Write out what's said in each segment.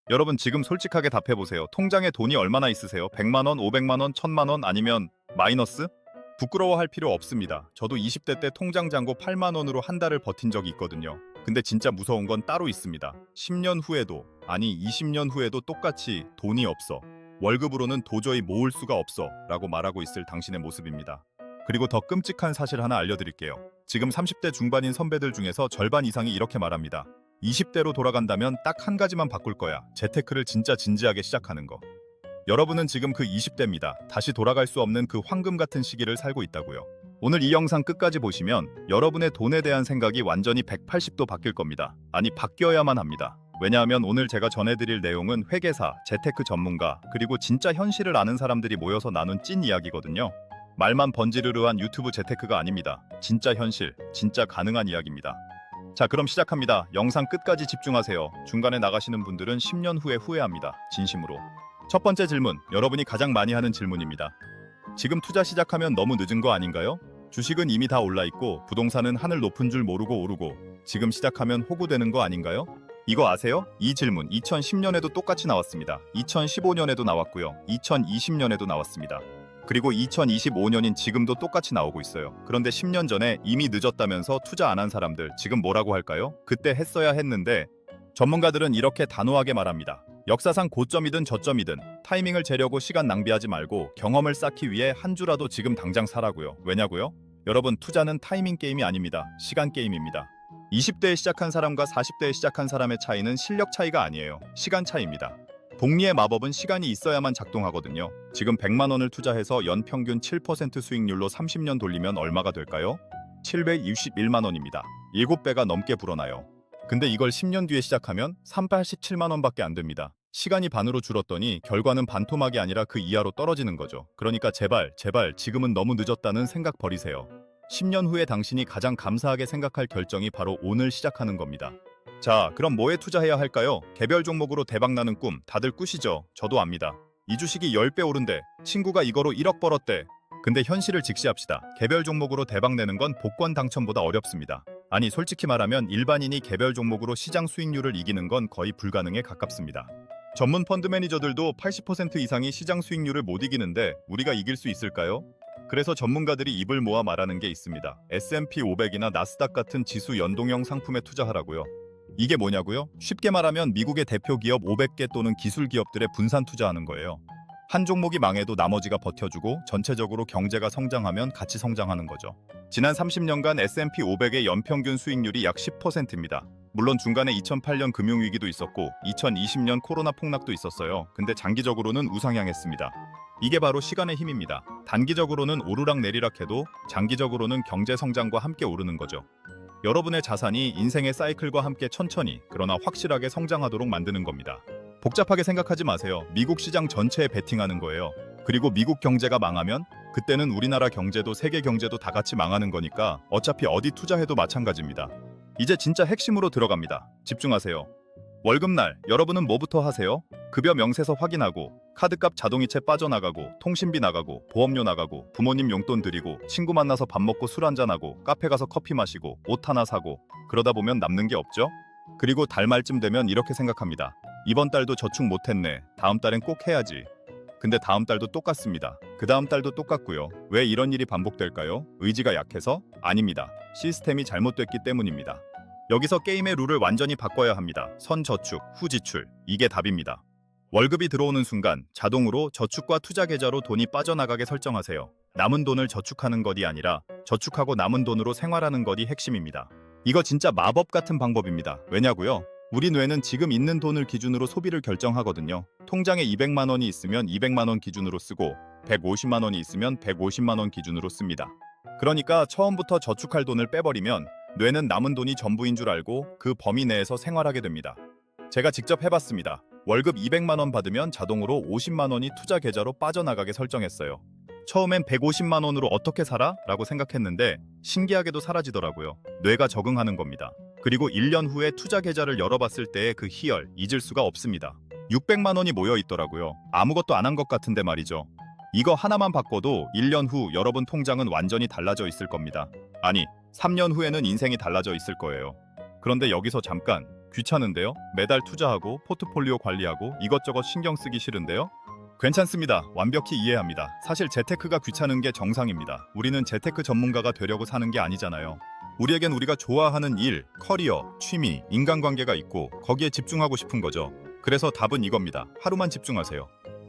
여러분 지금 솔직하게 답해보세요. 통장에 돈이 얼마나 있으세요? 100만 원, 500만 원, 1000만 원 아니면 마이너스? 부끄러워할 필요 없습니다. 저도 20대 때 통장 잔고 8만 원으로 한 달을 버틴 적이 있거든요. 근데 진짜 무서운 건 따로 있습니다. 10년 후에도, 아니 20년 후에도 똑같이 돈이 없어. 월급으로는 도저히 모을 수가 없어. 라고 말하고 있을 당신의 모습입니다. 그리고 더 끔찍한 사실 하나 알려드릴게요. 지금 30대 중반인 선배들 중에서 절반 이상이 이렇게 말합니다. 20대로 돌아간다면 딱 한 가지만 바꿀 거야. 재테크를 진짜 진지하게 시작하는 거. 여러분은 지금 그 20대입니다. 다시 돌아갈 수 없는 그 황금 같은 시기를 살고 있다고요. 오늘 이 영상 끝까지 보시면 여러분의 돈에 대한 생각이 완전히 180도 바뀔 겁니다. 아니, 바뀌어야만 합니다. 왜냐하면 오늘 제가 전해드릴 내용은 회계사, 재테크 전문가, 그리고 진짜 현실을 아는 사람들이 모여서 나눈 찐 이야기거든요. 말만 번지르르한 유튜브 재테크가 아닙니다. 진짜 현실, 진짜 가능한 이야기입니다. 자, 그럼 시작합니다. 영상 끝까지 집중하세요. 중간에 나가시는 분들은 10년 후에 후회합니다. 진심으로. 첫 번째 질문, 여러분이 가장 많이 하는 질문입니다. 지금 투자 시작하면 너무 늦은 거 아닌가요? 주식은 이미 다 올라있고 부동산은 하늘 높은 줄 모르고 오르고 지금 시작하면 호구되는 거 아닌가요? 이거 아세요? 이 질문 2010년에도 똑같이 나왔습니다. 2015년에도 나왔고요. 2020년에도 나왔습니다. 그리고 2025년인 지금도 똑같이 나오고 있어요. 그런데 10년 전에 이미 늦었다면서 투자 안 한 사람들 지금 뭐라고 할까요? 그때 했어야 했는데. 전문가들은 이렇게 단호하게 말합니다. 역사상 고점이든 저점이든 타이밍을 재려고 시간 낭비하지 말고 경험을 쌓기 위해 한 주라도 지금 당장 사라고요. 왜냐고요? 여러분, 투자는 타이밍 게임이 아닙니다. 시간 게임입니다. 20대에 시작한 사람과 40대에 시작한 사람의 차이는 실력 차이가 아니에요. 시간 차이입니다. 복리의 마법은 시간이 있어야만 작동하거든요. 지금 100만 원을 투자해서 연평균 7% 수익률로 30년 돌리면 얼마가 될까요? 761만 원입니다. 7배가 넘게 불어나요. 근데 이걸 10년 뒤에 시작하면 387만 원밖에 안 됩니다. 시간이 반으로 줄었더니 결과는 반토막이 아니라 그 이하로 떨어지는 거죠. 그러니까 제발 지금은 너무 늦었다는 생각 버리세요. 10년 후에 당신이 가장 감사하게 생각할 결정이 바로 오늘 시작하는 겁니다. 자, 그럼 뭐에 투자해야 할까요? 개별 종목으로 대박나는 꿈 다들 꾸시죠? 저도 압니다. 이 주식이 10배 오른대, 친구가 이거로 1억 벌었대. 근데 현실을 직시합시다. 개별 종목으로 대박내는 건 복권 당첨보다 어렵습니다. 아니, 솔직히 말하면 일반인이 개별 종목으로 시장 수익률을 이기는 건 거의 불가능에 가깝습니다. 전문 펀드 매니저들도 80% 이상이 시장 수익률을 못 이기는데 우리가 이길 수 있을까요? 그래서 전문가들이 입을 모아 말하는 게 있습니다. S&P 500이나 나스닥 같은 지수 연동형 상품에 투자하라고요. 이게 뭐냐고요? 쉽게 말하면 미국의 대표 기업 500개 또는 기술 기업들에 분산 투자하는 거예요. 한 종목이 망해도 나머지가 버텨주고 전체적으로 경제가 성장하면 같이 성장하는 거죠. 지난 30년간 S&P 500의 연평균 수익률이 약 10%입니다. 물론 중간에 2008년 금융위기도 있었고 2020년 코로나 폭락도 있었어요. 근데 장기적으로는 우상향했습니다. 이게 바로 시간의 힘입니다. 단기적으로는 오르락 내리락 해도 장기적으로는 경제 성장과 함께 오르는 거죠. 여러분의 자산이 인생의 사이클과 함께 천천히 그러나 확실하게 성장하도록 만드는 겁니다. 복잡하게 생각하지 마세요. 미국 시장 전체에 베팅하는 거예요. 그리고 미국 경제가 망하면 그때는 우리나라 경제도 세계 경제도 다 같이 망하는 거니까 어차피 어디 투자해도 마찬가지입니다. 이제 진짜 핵심으로 들어갑니다. 집중하세요. 월급날 여러분은 뭐부터 하세요? 급여 명세서 확인하고 카드값 자동이체 빠져나가고 통신비 나가고 보험료 나가고 부모님 용돈 드리고 친구 만나서 밥 먹고 술 한잔하고 카페 가서 커피 마시고 옷 하나 사고 그러다 보면 남는 게 없죠? 그리고 달 말쯤 되면 이렇게 생각합니다. 이번 달도 저축 못했네. 다음 달엔 꼭 해야지. 근데 다음 달도 똑같습니다. 그 다음 달도 똑같고요. 왜 이런 일이 반복될까요? 의지가 약해서? 아닙니다. 시스템이 잘못됐기 때문입니다. 여기서 게임의 룰을 완전히 바꿔야 합니다. 선저축, 후지출. 이게 답입니다. 월급이 들어오는 순간 자동으로 저축과 투자 계좌로 돈이 빠져나가게 설정하세요. 남은 돈을 저축하는 것이 아니라 저축하고 남은 돈으로 생활하는 것이 핵심입니다. 이거 진짜 마법 같은 방법입니다. 왜냐고요? 우리 뇌는 지금 있는 돈을 기준으로 소비를 결정하거든요. 통장에 200만 원이 있으면 200만 원 기준으로 쓰고 150만 원이 있으면 150만 원 기준으로 씁니다. 그러니까 처음부터 저축할 돈을 빼버리면 뇌는 남은 돈이 전부인 줄 알고 그 범위 내에서 생활하게 됩니다. 제가 직접 해봤습니다. 월급 200만 원 받으면 자동으로 50만 원이 투자 계좌로 빠져나가게 설정했어요. 처음엔 150만 원으로 어떻게 살아? 라고 생각했는데 신기하게도 사라지더라고요. 뇌가 적응하는 겁니다. 그리고 1년 후에 투자 계좌를 열어봤을 때의 그 희열 잊을 수가 없습니다. 600만 원이 모여 있더라고요. 아무것도 안 한 것 같은데 말이죠. 이거 하나만 바꿔도 1년 후 여러분 통장은 완전히 달라져 있을 겁니다. 아니, 3년 후에는 인생이 달라져 있을 거예요. 그런데 여기서 잠깐, 귀찮은데요? 매달 투자하고 포트폴리오 관리하고 이것저것 신경 쓰기 싫은데요? 괜찮습니다. 완벽히 이해합니다. 사실 재테크가 귀찮은 게 정상입니다. 우리는 재테크 전문가가 되려고 사는 게 아니잖아요. 우리에겐 우리가 좋아하는 일, 커리어, 취미, 인간관계가 있고 거기에 집중하고 싶은 거죠. 그래서 답은 이겁니다. 하루만 집중하세요.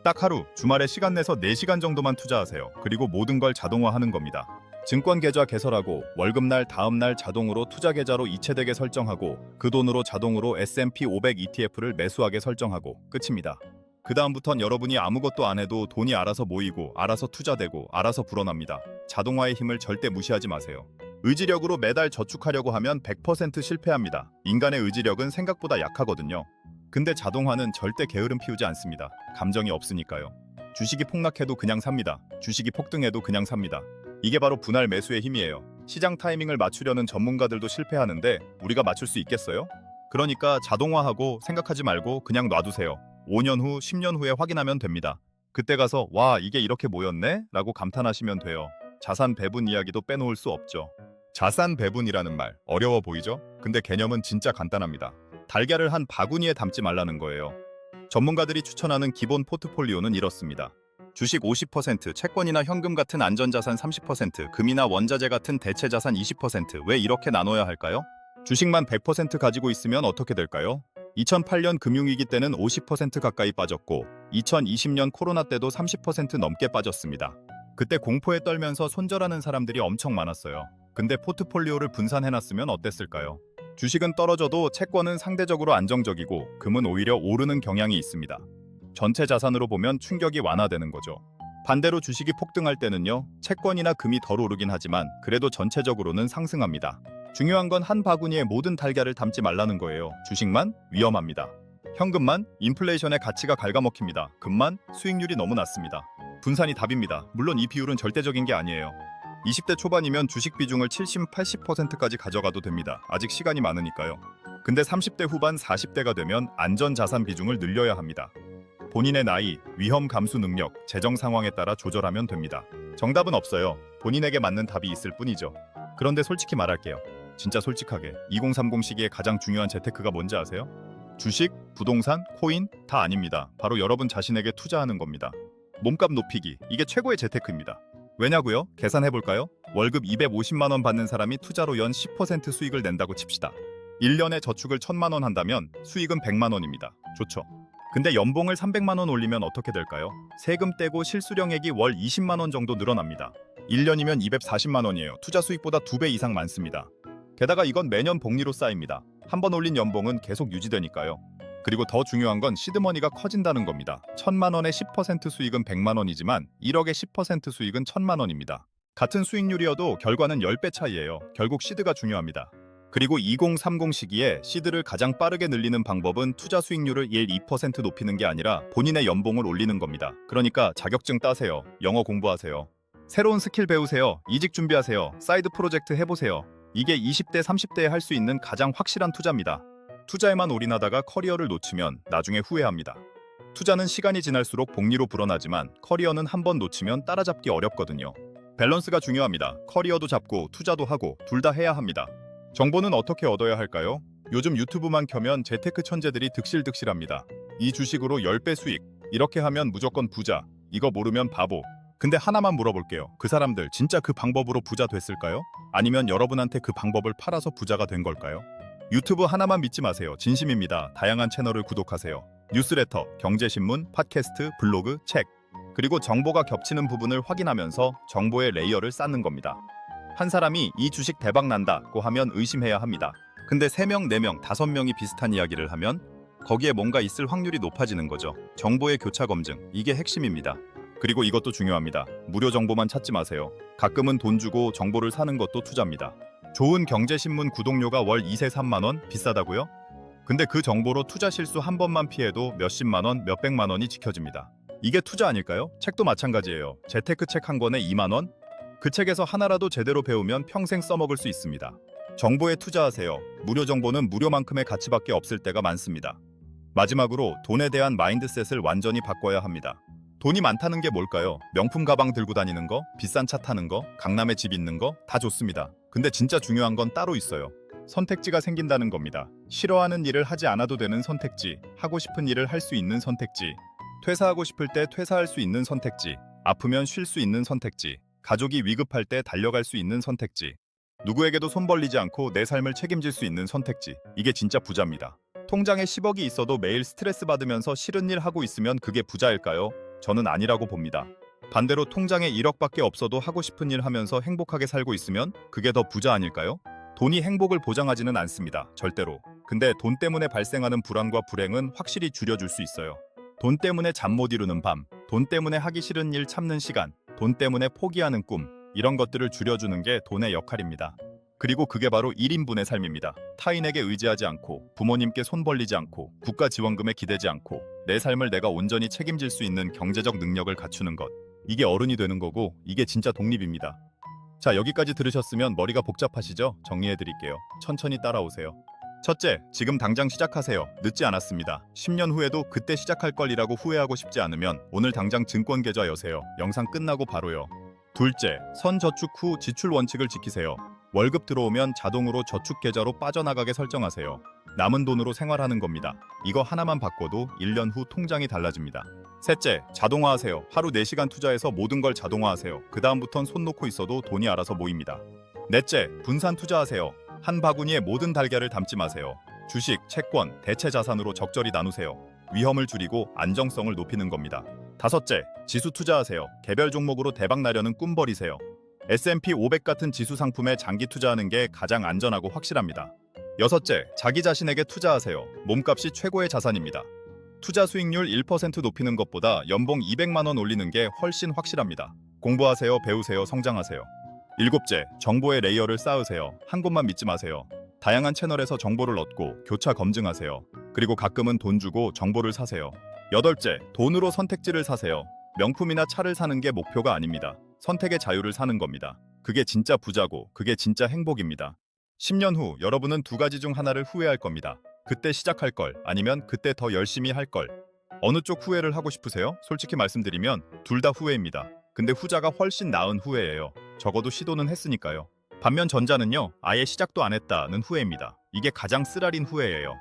딱 하루, 주말에 시간 내서 4시간 정도만 투자하세요. 그리고 모든 걸 자동화하는 겁니다. 증권 계좌 개설하고 월급날 다음날 자동으로 투자 계좌로 이체되게 설정하고 그 돈으로 자동으로 S&P 500 ETF를 매수하게 설정하고 끝입니다. 그 다음부턴 여러분이 아무것도 안 해도 돈이 알아서 모이고 알아서 투자되고 알아서 불어납니다. 자동화의 힘을 절대 무시하지 마세요. 의지력으로 매달 저축하려고 하면 100% 실패합니다. 인간의 의지력은 생각보다 약하거든요. 근데 자동화는 절대 게으름 피우지 않습니다. 감정이 없으니까요. 주식이 폭락해도 그냥 삽니다. 주식이 폭등해도 그냥 삽니다. 이게 바로 분할 매수의 힘이에요. 시장 타이밍을 맞추려는 전문가들도 실패하는데 우리가 맞출 수 있겠어요? 그러니까 자동화하고 생각하지 말고 그냥 놔두세요. 5년 후, 10년 후에 확인하면 됩니다. 그때 가서 와, 이게 이렇게 모였네? 라고 감탄하시면 돼요. 자산 배분 이야기도 빼놓을 수 없죠. 자산 배분이라는 말 어려워 보이죠? 근데 개념은 진짜 간단합니다. 달걀을 한 바구니에 담지 말라는 거예요. 전문가들이 추천하는 기본 포트폴리오는 이렇습니다. 주식 50%, 채권이나 현금 같은 안전자산 30%, 금이나 원자재 같은 대체자산 20%. 왜 이렇게 나눠야 할까요? 주식만 100% 가지고 있으면 어떻게 될까요? 2008년 금융위기 때는 50% 가까이 빠졌고 2020년 코로나 때도 30% 넘게 빠졌습니다. 그때 공포에 떨면서 손절하는 사람들이 엄청 많았어요. 근데 포트폴리오를 분산해놨으면 어땠을까요? 주식은 떨어져도 채권은 상대적으로 안정적이고 금은 오히려 오르는 경향이 있습니다. 전체 자산으로 보면 충격이 완화되는 거죠. 반대로 주식이 폭등할 때는요, 채권이나 금이 덜 오르긴 하지만 그래도 전체적으로는 상승합니다. 중요한 건 한 바구니에 모든 달걀을 담지 말라는 거예요. 주식만 위험합니다. 현금만 인플레이션의 가치가 갉아먹힙니다. 금만 수익률이 너무 낮습니다. 분산이 답입니다. 물론 이 비율은 절대적인 게 아니에요. 20대 초반이면 주식 비중을 70, 80%까지 가져가도 됩니다. 아직 시간이 많으니까요. 근데 30대 후반, 40대가 되면 안전자산 비중을 늘려야 합니다. 본인의 나이, 위험 감수 능력, 재정 상황에 따라 조절하면 됩니다. 정답은 없어요. 본인에게 맞는 답이 있을 뿐이죠. 그런데 솔직히 말할게요. 진짜 솔직하게 2030 시기에 가장 중요한 재테크가 뭔지 아세요? 주식, 부동산, 코인 다 아닙니다. 바로 여러분 자신에게 투자하는 겁니다. 몸값 높이기, 이게 최고의 재테크입니다. 왜냐고요? 계산해볼까요? 월급 250만 원 받는 사람이 투자로 연 10% 수익을 낸다고 칩시다. 1년에 저축을 1000만 원 한다면 수익은 100만 원입니다. 좋죠? 근데 연봉을 300만 원 올리면 어떻게 될까요? 세금 떼고 실수령액이 월 20만 원 정도 늘어납니다. 1년이면 240만 원이에요. 투자 수익보다 2배 이상 많습니다. 게다가 이건 매년 복리로 쌓입니다. 한 번 올린 연봉은 계속 유지되니까요. 그리고 더 중요한 건 시드머니가 커진다는 겁니다. 1000만 원의 10% 수익은 100만 원이지만 1억의 10% 수익은 1000만 원입니다. 같은 수익률이어도 결과는 10배 차이예요. 결국 시드가 중요합니다. 그리고 2030 시기에 시드를 가장 빠르게 늘리는 방법은 투자 수익률을 1-2% 높이는 게 아니라 본인의 연봉을 올리는 겁니다. 그러니까 자격증 따세요. 영어 공부하세요. 새로운 스킬 배우세요. 이직 준비하세요. 사이드 프로젝트 해보세요. 이게 20대, 30대에 할 수 있는 가장 확실한 투자입니다. 투자에만 올인하다가 커리어를 놓치면 나중에 후회합니다. 투자는 시간이 지날수록 복리로 불어나지만 커리어는 한 번 놓치면 따라잡기 어렵거든요. 밸런스가 중요합니다. 커리어도 잡고 투자도 하고 둘 다 해야 합니다. 정보는 어떻게 얻어야 할까요? 요즘 유튜브만 켜면 재테크 천재들이 득실득실합니다. 이 주식으로 10배 수익, 이렇게 하면 무조건 부자, 이거 모르면 바보. 근데 하나만 물어볼게요. 그 사람들 진짜 그 방법으로 부자 됐을까요? 아니면 여러분한테 그 방법을 팔아서 부자가 된 걸까요? 유튜브 하나만 믿지 마세요. 진심입니다. 다양한 채널을 구독하세요. 뉴스레터, 경제신문, 팟캐스트, 블로그, 책. 그리고 정보가 겹치는 부분을 확인하면서 정보의 레이어를 쌓는 겁니다. 한 사람이 이 주식 대박 난다고 하면 의심해야 합니다. 근데 3명, 4명, 5명이 비슷한 이야기를 하면 거기에 뭔가 있을 확률이 높아지는 거죠. 정보의 교차 검증, 이게 핵심입니다. 그리고 이것도 중요합니다. 무료 정보만 찾지 마세요. 가끔은 돈 주고 정보를 사는 것도 투자입니다. 좋은 경제신문 구독료가 월 2세 3만 원? 비싸다고요? 근데 그 정보로 투자 실수 한 번만 피해도 몇십만 원, 몇백만 원이 지켜집니다. 이게 투자 아닐까요? 책도 마찬가지예요. 재테크 책 한 권에 2만 원? 그 책에서 하나라도 제대로 배우면 평생 써먹을 수 있습니다. 정보에 투자하세요. 무료 정보는 무료만큼의 가치밖에 없을 때가 많습니다. 마지막으로 돈에 대한 마인드셋을 완전히 바꿔야 합니다. 돈이 많다는 게 뭘까요? 명품 가방 들고 다니는 거, 비싼 차 타는 거, 강남에 집 있는 거 다 좋습니다. 근데 진짜 중요한 건 따로 있어요. 선택지가 생긴다는 겁니다. 싫어하는 일을 하지 않아도 되는 선택지, 하고 싶은 일을 할 수 있는 선택지, 퇴사하고 싶을 때 퇴사할 수 있는 선택지, 아프면 쉴 수 있는 선택지, 가족이 위급할 때 달려갈 수 있는 선택지, 누구에게도 손 벌리지 않고 내 삶을 책임질 수 있는 선택지. 이게 진짜 부자입니다. 통장에 10억이 있어도 매일 스트레스 받으면서 싫은 일 하고 있으면 그게 부자일까요? 저는 아니라고 봅니다. 반대로 통장에 1억밖에 없어도 하고 싶은 일 하면서 행복하게 살고 있으면 그게 더 부자 아닐까요? 돈이 행복을 보장하지는 않습니다. 절대로. 근데 돈 때문에 발생하는 불안과 불행은 확실히 줄여줄 수 있어요. 돈 때문에 잠 못 이루는 밤, 돈 때문에 하기 싫은 일 참는 시간, 돈 때문에 포기하는 꿈, 이런 것들을 줄여주는 게 돈의 역할입니다. 그리고 그게 바로 1인분의 삶입니다. 타인에게 의지하지 않고, 부모님께 손 벌리지 않고, 국가 지원금에 기대지 않고, 내 삶을 내가 온전히 책임질 수 있는 경제적 능력을 갖추는 것. 이게 어른이 되는 거고, 이게 진짜 독립입니다. 자, 여기까지 들으셨으면 머리가 복잡하시죠? 정리해드릴게요. 천천히 따라오세요. 첫째, 지금 당장 시작하세요. 늦지 않았습니다. 10년 후에도 그때 시작할 걸이라고 후회하고 싶지 않으면 오늘 당장 증권 계좌 여세요. 영상 끝나고 바로요. 둘째, 선저축 후 지출 원칙을 지키세요. 월급 들어오면 자동으로 저축 계좌로 빠져나가게 설정하세요. 남은 돈으로 생활하는 겁니다. 이거 하나만 바꿔도 1년 후 통장이 달라집니다. 셋째, 자동화하세요. 하루 4시간 투자해서 모든 걸 자동화하세요. 그 다음부턴 손 놓고 있어도 돈이 알아서 모입니다. 넷째, 분산 투자하세요. 한 바구니에 모든 달걀을 담지 마세요. 주식, 채권, 대체 자산으로 적절히 나누세요. 위험을 줄이고 안정성을 높이는 겁니다. 다섯째, 지수 투자하세요. 개별 종목으로 대박 나려는 꿈 버리세요. S&P 500 같은 지수 상품에 장기 투자하는 게 가장 안전하고 확실합니다. 여섯째, 자기 자신에게 투자하세요. 몸값이 최고의 자산입니다. 투자 수익률 1% 높이는 것보다 연봉 200만 원 올리는 게 훨씬 확실합니다. 공부하세요, 배우세요, 성장하세요. 일곱째, 정보의 레이어를 쌓으세요. 한 곳만 믿지 마세요. 다양한 채널에서 정보를 얻고 교차 검증하세요. 그리고 가끔은 돈 주고 정보를 사세요. 여덟째, 돈으로 선택지를 사세요. 명품이나 차를 사는 게 목표가 아닙니다. 선택의 자유를 사는 겁니다. 그게 진짜 부자고 그게 진짜 행복입니다. 10년 후 여러분은 두 가지 중 하나를 후회할 겁니다. 그때 시작할 걸, 아니면 그때 더 열심히 할 걸. 어느 쪽 후회를 하고 싶으세요? 솔직히 말씀드리면 둘 다 후회입니다. 근데 후자가 훨씬 나은 후회예요. 적어도 시도는 했으니까요. 반면 전자는요, 아예 시작도 안 했다는 후회입니다. 이게 가장 쓰라린 후회예요.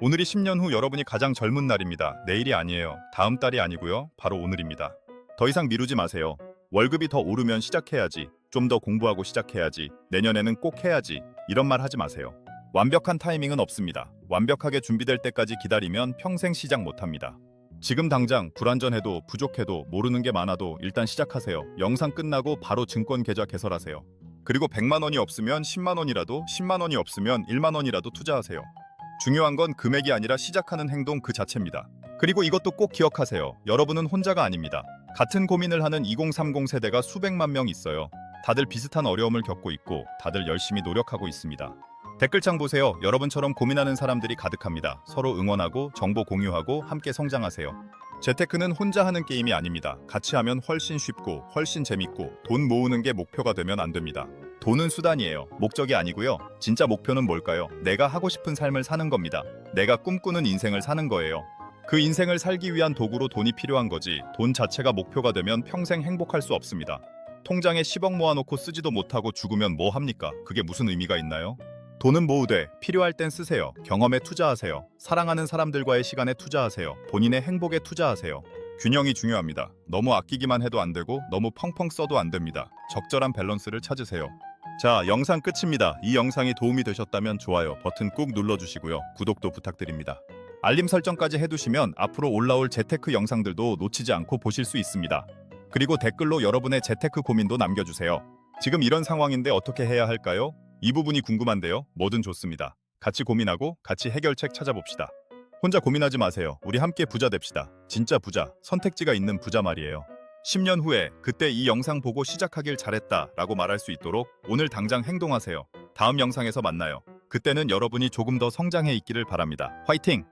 오늘이 10년 후 여러분이 가장 젊은 날입니다. 내일이 아니에요. 다음 달이 아니고요. 바로 오늘입니다. 더 이상 미루지 마세요. 월급이 더 오르면 시작해야지. 좀 더 공부하고 시작해야지. 내년에는 꼭 해야지. 이런 말 하지 마세요. 완벽한 타이밍은 없습니다. 완벽하게 준비될 때까지 기다리면 평생 시작 못합니다. 지금 당장 불완전해도 부족해도 모르는 게 많아도 일단 시작하세요. 영상 끝나고 바로 증권 계좌 개설하세요. 그리고 100만 원이 없으면 10만 원이라도, 10만 원이 없으면 1만 원이라도 투자하세요. 중요한 건 금액이 아니라 시작하는 행동 그 자체입니다. 그리고 이것도 꼭 기억하세요. 여러분은 혼자가 아닙니다. 같은 고민을 하는 2030 세대가 수백만 명 있어요. 다들 비슷한 어려움을 겪고 있고 다들 열심히 노력하고 있습니다. 댓글창 보세요. 여러분처럼 고민하는 사람들이 가득합니다. 서로 응원하고 정보 공유하고 함께 성장하세요. 재테크는 혼자 하는 게임이 아닙니다. 같이 하면 훨씬 쉽고 훨씬 재밌고 돈 모으는 게 목표가 되면 안 됩니다. 돈은 수단이에요. 목적이 아니고요. 진짜 목표는 뭘까요? 내가 하고 싶은 삶을 사는 겁니다. 내가 꿈꾸는 인생을 사는 거예요. 그 인생을 살기 위한 도구로 돈이 필요한 거지 돈 자체가 목표가 되면 평생 행복할 수 없습니다. 통장에 10억 모아놓고 쓰지도 못하고 죽으면 뭐 합니까? 그게 무슨 의미가 있나요? 돈은 모으되 필요할 땐 쓰세요. 경험에 투자하세요. 사랑하는 사람들과의 시간에 투자하세요. 본인의 행복에 투자하세요. 균형이 중요합니다. 너무 아끼기만 해도 안 되고 너무 펑펑 써도 안 됩니다. 적절한 밸런스를 찾으세요. 자, 영상 끝입니다. 이 영상이 도움이 되셨다면 좋아요 버튼 꾹 눌러주시고요. 구독도 부탁드립니다. 알림 설정까지 해두시면 앞으로 올라올 재테크 영상들도 놓치지 않고 보실 수 있습니다. 그리고 댓글로 여러분의 재테크 고민도 남겨주세요. 지금 이런 상황인데 어떻게 해야 할까요? 이 부분이 궁금한데요. 뭐든 좋습니다. 같이 고민하고 같이 해결책 찾아봅시다. 혼자 고민하지 마세요. 우리 함께 부자 됩시다. 진짜 부자, 선택지가 있는 부자 말이에요. 10년 후에 그때 이 영상 보고 시작하길 잘했다 라고 말할 수 있도록 오늘 당장 행동하세요. 다음 영상에서 만나요. 그때는 여러분이 조금 더 성장해 있기를 바랍니다. 화이팅!